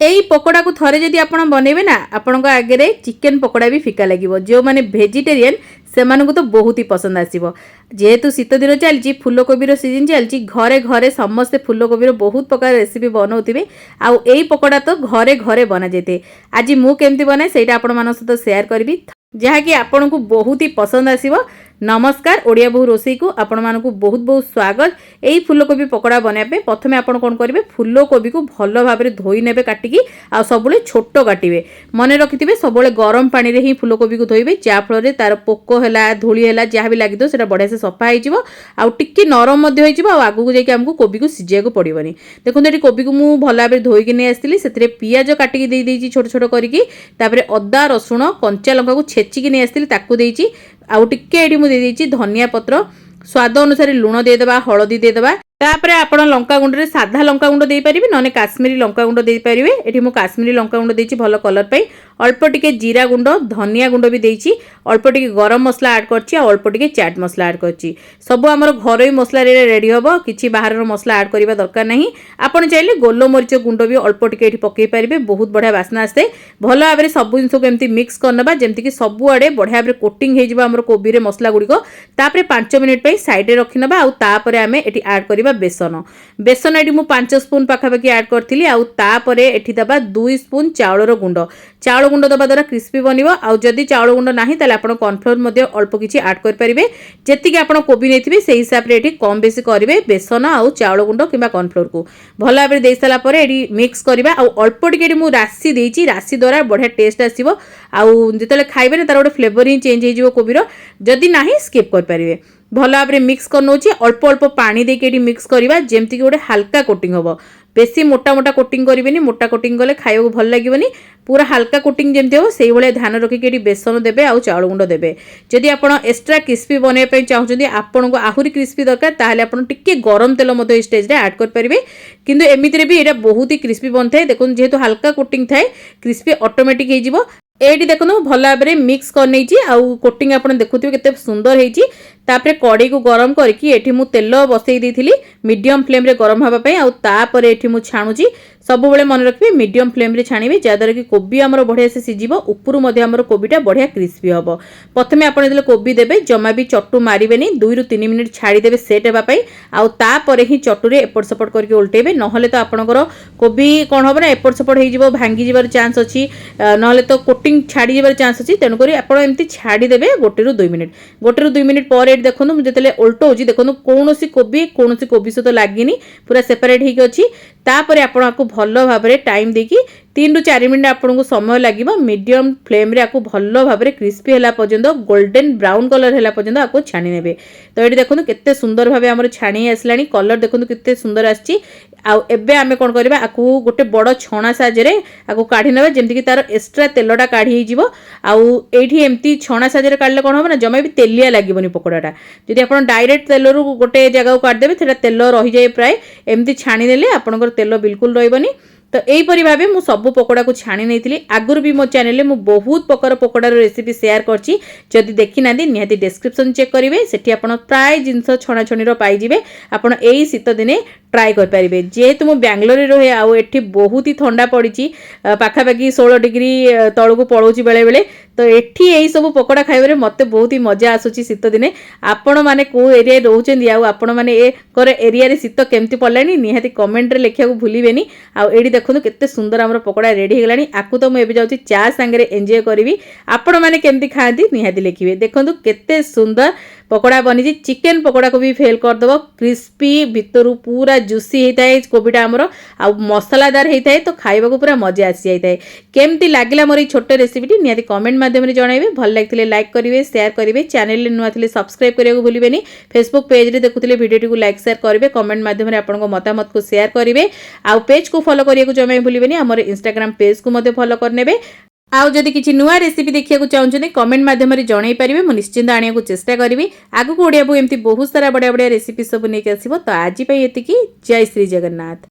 यही पकोड़ा को थरे जदि आपण बनइबे ना आपण आगे चिकेन पकोड़ा भी फिका लगे जो मैंने भेजिटेरियन से तो बहुत ही पसंद आसो जेहेतु शीत दिन चलती फूलकोबी सीजन चलती घरे घरे समस्ते फूलकोबी बहुत प्रकार रेसिपी बनाऊे आउ यही पकोड़ा तो घरे घरे बना जाए। आज मुझे बनाए से आपण सहित सेयार करी जहाँकि आपण को बहुत ही पसंद आसो। नमस्कार ओडिया बहु रोसई को आपण मानकु बहुत बहुत स्वागत। यही फूलकोबी पकोड़ा बनाइबे प्रथमे आपण कोन करिवे फूलकोबी को भल भाबरे धोई नेबे काटिकी आ सबले छोट काटिबे मन रखिथिबे सबले गरम पानी रे ही फूलकोबी को धोइबे जा फल रे तार पोको हैला धूली हैला जहाँ भी लागिदो सेटा बढ़िया से सफा होइजिवो आ टिक्की नरम मध्ये होइजिवो आ आगु को जाके हमकु कोबी को सिजिया को पड़िबनी। देखो एटी कोबी को मु भल भाबरे धोई के नै आस्तिली सेतरे पियाज काटिकी देई देइची छोट छोट करिकी तापरे अदा रसुण कंचा लंका को छेचिकी नै आस्तिली ताकू देइची आउ टिके एडी मु दे देइची धनिया पत्र स्वाद अनुसार लुण देदेबा हळदी देदेबा तापरे आपण लंका गुंड रे साधा लंका गुंड देई परिबे नने काश्मीरी लंका गुंड देई परिबे। एठी मु काश्मीरी लंका गुंड देइची भलो कलर पई अल्प टिके जीरा गुंड धनिया गुंड भी देइची अल्प टिके गरम मसला ऐड करची आ अल्प टिके चाट मसला ऐड करची सब हमर घरोई मसला रे रेडी हबो किछि बाहर रो मसला ऐड करिबा दरकार नाही। आपण चाहिले गोल मरिच गुंड भी अल्प टिके एठी पकेई परिबे बहुत बढ़िया बासना आसे भलो भाबरे सब जिंस को एमती मिक्स करनबा जेमति कि सब आडे बढ़िया भाबरे कोटिंग हे जिबा हमर कोबी रे मसला गुडीको तापरे 5 मिनिट पई साइड रे रखिनबा आ तापरे आमे एठी ऐड करिबा बेसन बेसन एटी मु 5 स्पून पाखापाखि ऐड करथिली आउ तापरे एठी दबा 2 स्पून चाउलर गुंड चाउल गुंड दबा द्वारा क्रिस्पी बनिबो आउ जदी चाउल गुंड नाही ताले आपण कॉर्नफ्लोर मध्ये अल्प किछि ऐड कर परिबे जेतिके आपण कोबी नेथिबे सेही हिसाब रे एठी कम बेसी करिवे बेसन आउ चाउल गुंड किबा कॉर्नफ्लोर को भल भाबरे देई साला परे एठी मिक्स करिबा आउ अल्प टिके एठी मु रासी देइची रासी द्वारा बढ़िया टेस्ट आसीबो आउ जेतले खाइबे ना तार गोटे फ्लेवर ही चेंज हे जिवो कोबीर जदी नाही स्किप कर परिबे भल भाव मिक्स करनोची अल्प अल्प पानी देके मिक्स करवा जेमती कि गोटे हल्का कोटिंग हम बेसी मोटा मोटा कोटिंग करेंगे मोटा कोटिंग कले खाइबा भल लगे पूरा हल्का कोटिंग जमी हम से भाया ध्यान रखिक बेसन देवे आउ चाउल गुंड देवे जदि आप एक्सट्रा क्रिस्पी बनवाई चाहते आपन को आहरी क्रिस्पी दरकार ताहले आपन टिके गरम तेल स्टेज ऐड करेंगे किंतु एमितिरे भी ये बहुत ही क्रिस्पी बन थाए देखो जेहेतु हल्का कोटिंग थाए क्रिस्पी ऑटोमेटिक हो एटी देखो भल भाव मिक्स कर कोटिंग आप देखुए केते सुंदर होती तापरे कड़े को गरम करके एठी मु तेल बसई देथिली मीडियम फ्लेम रे गरम हबा पई आउ तापरे एठी मु छाणुची सब बेले मन रखिबे मीडियम फ्लेम रे छाणीबे जादर कि कोबी हमर बढ़िया से सिजिबो ऊपर मध्ये हमर कोबीटा बढ़िया क्रिस्पी हबो। प्रथमे आपण जेले कोबी देबे जमा भी चट्टू मारिबेनी 2 रु 3 मिनिट छाड़ी देबे सेट हेबा पई आउ तापरे ही चट्टू रे एपट सपट करके उल्टेबे नहले तो आपणकर कोबी कोन हबो ना एपट सपट हे जिवो भांगी जिवार चांस अछि नहले तो कोटिंग छाड़ी जिवार चांस अछि तेनु करी आपण एम्ति छाड़ी देबे 1 रु 2 मिनिट पर देखो मुझे उल्टाऊँ देखो कौन कोबी सहित लगिनी पूरा सेपरेट होगी अच्छी तापर आपको भल भाव टाइम देकी 3 रु 4 मिनिट आपको समय लगे मीडियम फ्लेम रे आपको भल भाव क्रिस्पी है पर्यंत गोल्डन ब्राउन कलर है पर्यंत आपको छाणी ने तो ये देखो केते सुंदर भाव आम छाणी आसला कलर देखो केते सुंदर आसी आमे कौन करवा आपको गोटे बड़ छणा साजे आपको काढ़ी ना जमीक तार एक्सट्रा तेलटा काढ़ी आउठी एमती छणा साजे काढ़ले कौन हम ना जमा भी तेलिया लगे पकोड़ाटा जदि आप डायरेक्ट तेल गोटे जगह को काढ़देवे तेल रही जाए प्राय एमती छाणी नेले आपंकर तेल बिल्कुल रही तो यहीपरि भाव मु सब पकोड़ा को छाणी नहीं आगुरी भी मो चैनल में बहुत प्रकार पकोड़ार रेसिपी शेयर करछि जदि देखी ना निहाती डिस्क्रिप्शन चेक करेंगे सेठी आपण प्राय जिनस छणाछणी पाइबे आपण एई शीत दिने ट्राए करेंगे जेहेतु मु बेंगलोर रहे आउ एठी बहुत ही ठंडा पड़ी पाखापाखि 16 डिग्री तल को पड़ोची बेले बेले तो एठी यही सब पकोड़ा खाइबारे मते बहुत ही मजा आसुची शीत दिने आपण माने को एरिया रोचंदी आउ आपण माने ए करे एरिया रे शीत केमती पड़लानी निहाती कमेंट रे लेखिया को भूलिबेनी आउ एडी देखो केते सुंदर हमर पकोड़ा रेडी हो गलानी आकु तो मु एबे जाउची चा संगे एंजॉय करबी आपण माने केमती खाती निहाती लिखिबे देखो केते सुंदर पकोड़ा बनी चिकेन पकोड़ा को भी फेल करदेव क्रिस्पी भितर पूरा जुसी होता है कोबीटा आमर आ मसलादार होता है तो खाइबा को पूरा मजा आसी जाता है केमती लागला मोर छोटे रेसिपीटी निहाती कमेंट माध्यम जनइबे भल लगे लाइक करेंगे शेयर करेंगे चैनल नुआ थे सब्सक्राइब करने को भूलें फेसबुक पेज रे देखुले वीडियो को लाइक शेयर करेंगे कमेंट माध्यम आपको मतामत को शेयर करेंगे आउ पेज को फॉलो करने को जमा भूलें आम इंस्टाग्राम पेज को फॉलो करने आउ जदि किसी नुआ रेसिपी देखा चाहते कमेंट माध्यम जन पारे मुझे निश्चिंत आने को चेष्टा करी आगू ओडिया एमती बहुत सारा बढ़िया बढ़िया रेसिपी सब नहीं आसो तो आज ये जय श्री जगन्नाथ।